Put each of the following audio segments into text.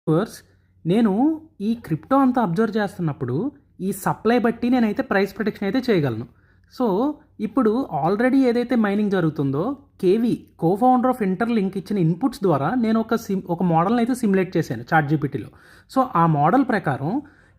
Viewers, నేను ఈ crypto అంతా అబ్జర్వ్ చేస్తున్నప్పుడు ఈ సప్లై బట్టి నేనైతే ప్రైస్ ప్రొడిక్షన్ అయితే చేయగలను. సో ఇప్పుడు ఆల్రెడీ ఏదైతే మైనింగ్ జరుగుతుందో కేవీ కోఫౌండర్ ఆఫ్ ఇంటర్లింక్ ఇచ్చిన ఇన్పుట్స్ ద్వారా నేను ఒక మోడల్ని అయితే సిమ్యులేట్ చేశాను చాట్‌జీపీటీలో. సో ఆ మోడల్ ప్రకారం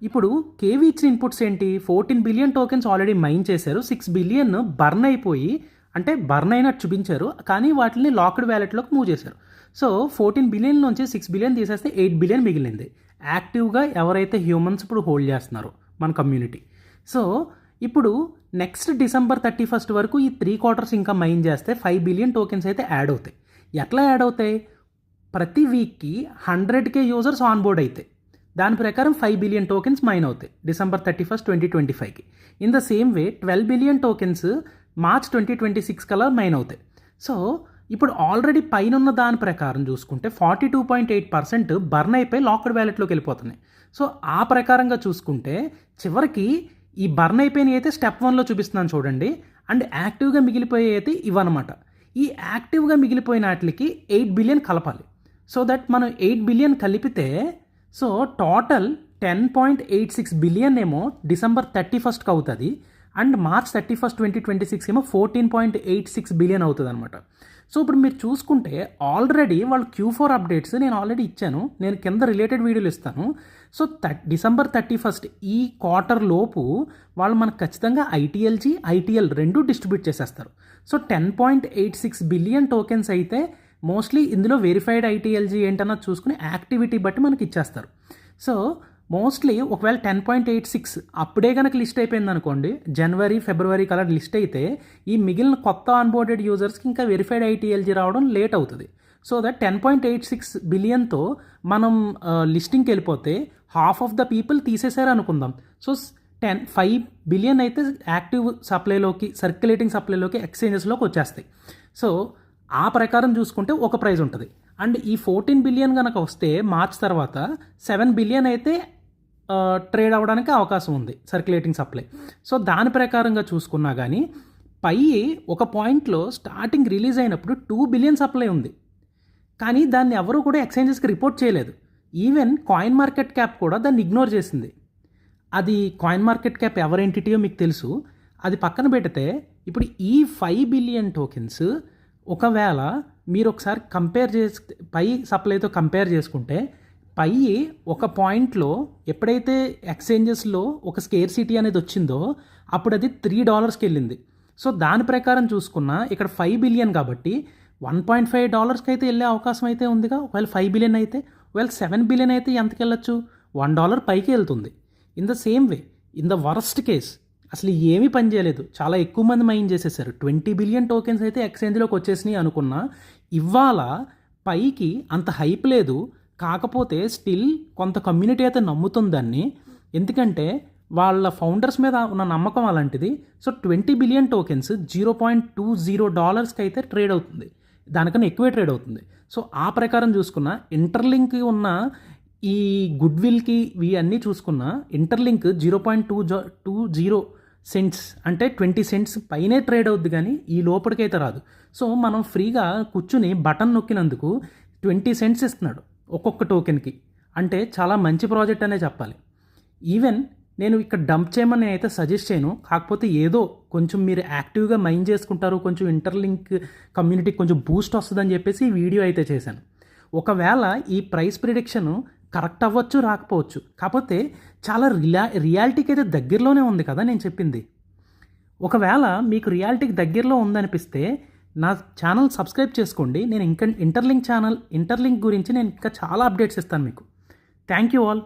ఇప్పుడు కేవీ ఇచ్చిన ఇన్పుట్స్ ఏంటి, 14 బిలియన్ టోకెన్స్ ఆల్రెడీ మైన్ చేశారు, 6 బిలియన్ బర్న్ అయిపోయి, అంటే బర్న్ అయినట్టు చూపించారు కానీ వాటిని లాక్డ్ వ్యాలెట్లోకి మూవ్ చేశారు. సో 14 బిలియన్ నుంచి 6 బిలియన్ తీసేస్తే 8 బిలియన్ మిగిలింది యాక్టివ్గా ఎవరైతే హ్యూమన్స్ ఇప్పుడు హోల్డ్ చేస్తున్నారో మన కమ్యూనిటీ. సో ఇప్పుడు నెక్స్ట్ డిసెంబర్ 31 వరకు ఈ 3 క్వార్టర్స్ ఇంకా మైన్ చేస్తే 5 బిలియన్ టోకెన్స్ అయితే యాడ్ అవుతాయి. ఎట్లా యాడ్ అవుతాయి? ప్రతి వీక్కి 100K యూజర్స్ ఆన్ బోర్డ్ అవుతాయి. దాని ప్రకారం 5 బిలియన్ టోకెన్స్ మైన్ అవుతాయి డిసెంబర్ 31, 2025కి. In the same way 12 billion tokens March 2026 కల్లా మైన్ అవుతాయి. సో ఇప్పుడు ఆల్రెడీ పైన ఉన్న దాని ప్రకారం చూసుకుంటే 42.8% బర్న్ అయిపోయి లాక్డ్ వ్యాలెట్లోకి వెళ్ళిపోతున్నాయి. సో ఆ ప్రకారంగా చూసుకుంటే చివరికి ఈ బర్న్ అయిపోయినవి అయితే స్టెప్ 1లో చూపిస్తున్నాను చూడండి. అండ్ యాక్టివ్గా మిగిలిపోయే అయితే ఇవన్నమాట. ఈ యాక్టివ్గా మిగిలిపోయిన వాటికి 8 బిలియన్ కలపాలి. సో దట్ మనం 8 బిలియన్ కలిపితే సో టోటల్ 10.86 బిలియన్ ఏమో డిసెంబర్ 31కి అవుతుంది. అండ్ మార్చ్ 31, 2026 ఏమో 14.86 బిలియన్ అవుతుంది అనమాట. సో ఇప్పుడు మీరు చూసుకుంటే ఆల్రెడీ వాళ్ళు Q4 అప్డేట్స్ నేను ఆల్రెడీ ఇచ్చాను, నేను కింద రిలేటెడ్ వీడియోలు ఇస్తాను. సో డిసెంబర్ 31 ఈ క్వార్టర్ లోపు వాళ్ళు మనకు ఖచ్చితంగా ఐటీఎల్ రెండు డిస్ట్రిబ్యూట్ చేసేస్తారు. సో 10.86 బిలియన్ టోకెన్స్ అయితే మోస్ట్లీ ఇందులో వెరిఫైడ్ ఐటీఎల్జీ ఏంటన్నది చూసుకుని యాక్టివిటీ బట్టి మనకి ఇచ్చేస్తారు. సో మోస్ట్లీ ఒకవేళ 10.86 అప్పుడే కనుక లిస్ట్ అయిపోయింది అనుకోండి, జనవరి ఫిబ్రవరి కల్లా లిస్ట్ అయితే ఈ మిగిలిన కొత్త ఆన్బోర్డెడ్ యూజర్స్కి ఇంకా వెరిఫైడ్ ఐటీఎల్జీ రావడం లేట్ అవుతుంది. సో దట్ 10.86 బిలియన్తో మనం లిస్టింగ్కి వెళ్ళిపోతే హాఫ్ ఆఫ్ ద పీపుల్ తీసేశారు అనుకుందాం. సో 5 బిలియన్ అయితే యాక్టివ్ సప్లైలోకి, సర్క్యులేటింగ్ సప్లైలోకి, ఎక్స్చేంజెస్లోకి వచ్చేస్తాయి. సో ఆ ప్రకారం చూసుకుంటే ఒక ప్రైజ్ ఉంటుంది. అండ్ ఈ 14 బిలియన్ కనుక వస్తే మార్చ్ తర్వాత 7 బిలియన్ అయితే ట్రేడ్ అవ్వడానికి అవకాశం ఉంది సర్క్యులేటింగ్ సప్లై. సో దాని ప్రకారంగా చూసుకున్నా కానీ పై ఒక పాయింట్లో స్టార్టింగ్ రిలీజ్ అయినప్పుడు 2 బిలియన్ సప్లై ఉంది, కానీ దాన్ని ఎవరు కూడా ఎక్స్చేంజెస్కి రిపోర్ట్ చేయలేదు. ఈవెన్ కాయిన్ మార్కెట్ క్యాప్ కూడా దాన్ని ఇగ్నోర్ చేసింది. అది కాయిన్ మార్కెట్ క్యాప్ ఎవరి ఎంటిటీయో మీకు తెలుసు. అది పక్కన పెడితే ఇప్పుడు ఈ 5 బిలియన్ టోకెన్స్ ఒకవేళ మీరు ఒకసారి కంపేర్ చేసి పై సప్లైతో కంపేర్ చేసుకుంటే పై ఒక పాయింట్లో ఎప్పుడైతే ఎక్స్చేంజెస్లో ఒక స్కేర్సిటీ అనేది వచ్చిందో అప్పుడు అది $3కి వెళ్ళింది. సో దాని ప్రకారం చూసుకున్నా ఇక్కడ 5 బిలియన్ కాబట్టి $1.5 అయితే వెళ్ళే అవకాశం అయితే ఉందిగా. ఒకవేళ 5 బిలియన్ అయితే, ఒకవేళ 7 బిలియన్ అయితే ఎంతకి వెళ్ళచ్చు? $1 పైకి వెళ్తుంది. In the same way in the worst case అసలు ఏమీ పని చేయలేదు, చాలా ఎక్కువ మంది మైన్ చేసేసారు, 20 బిలియన్ టోకెన్స్ అయితే ఎక్స్చేంజ్లోకి వచ్చేసినాయి అనుకున్నా ఇవాళ పైకి అంత హైప్ లేదు. కాకపోతే స్టిల్ కొంత కమ్యూనిటీ అయితే నమ్ముతుంది దాన్ని, ఎందుకంటే వాళ్ళ ఫౌండర్స్ మీద ఉన్న నమ్మకం అలాంటిది. సో 20 బిలియన్ టోకెన్స్ $0.20కి అయితే ట్రేడ్ అవుతుంది, దానికన్నా ఎక్కువే ట్రేడ్ అవుతుంది. సో ఆ ప్రకారం చూసుకున్న ఇంటర్లింక్ ఉన్న ఈ గుడ్ విల్కి ఇవన్నీ చూసుకున్న ఇంటర్లింక్ 0.20 సెంట్స్ అంటే 20 సెంట్స్ పైనే ట్రేడ్ అవుద్ది, కానీ ఈ లోపలికైతే రాదు. సో మనం ఫ్రీగా కూర్చుని బటన్ నొక్కినందుకు 20 సెంట్స్ ఇస్తున్నాడు ఒక్కొక్క టోకెన్కి, అంటే చాలా మంచి ప్రాజెక్ట్ అనే చెప్పాలి. ఈవెన్ నేను ఇక్కడ డంప్ చేయమని అయితే సజెస్ట్ చేయను, కాకపోతే ఏదో కొంచెం మీరు యాక్టివ్గా మైన్ చేసుకుంటారు, కొంచెం ఇంటర్లింక్ కమ్యూనిటీకి కొంచెం బూస్ట్ వస్తుందని చెప్పేసి ఈ వీడియో అయితే చేశాను. ఒకవేళ ఈ ప్రైస్ ప్రిడిక్షన్ కరెక్ట్ అవ్వచ్చు, రాకపోవచ్చు, కాకపోతే చాలా రియాలిటీకి అయితే దగ్గరలోనే ఉంది కదా నేను చెప్పింది. ఒకవేళ మీకు రియాలిటీకి దగ్గరలో ఉందనిపిస్తే నా ఛానల్ సబ్స్క్రైబ్ చేసుకోండి. నేను ఇంకా ఇంటర్లింక్ గురించి నేను ఇంకా చాలా అప్డేట్స్ ఇస్తాను మీకు. Thank you all.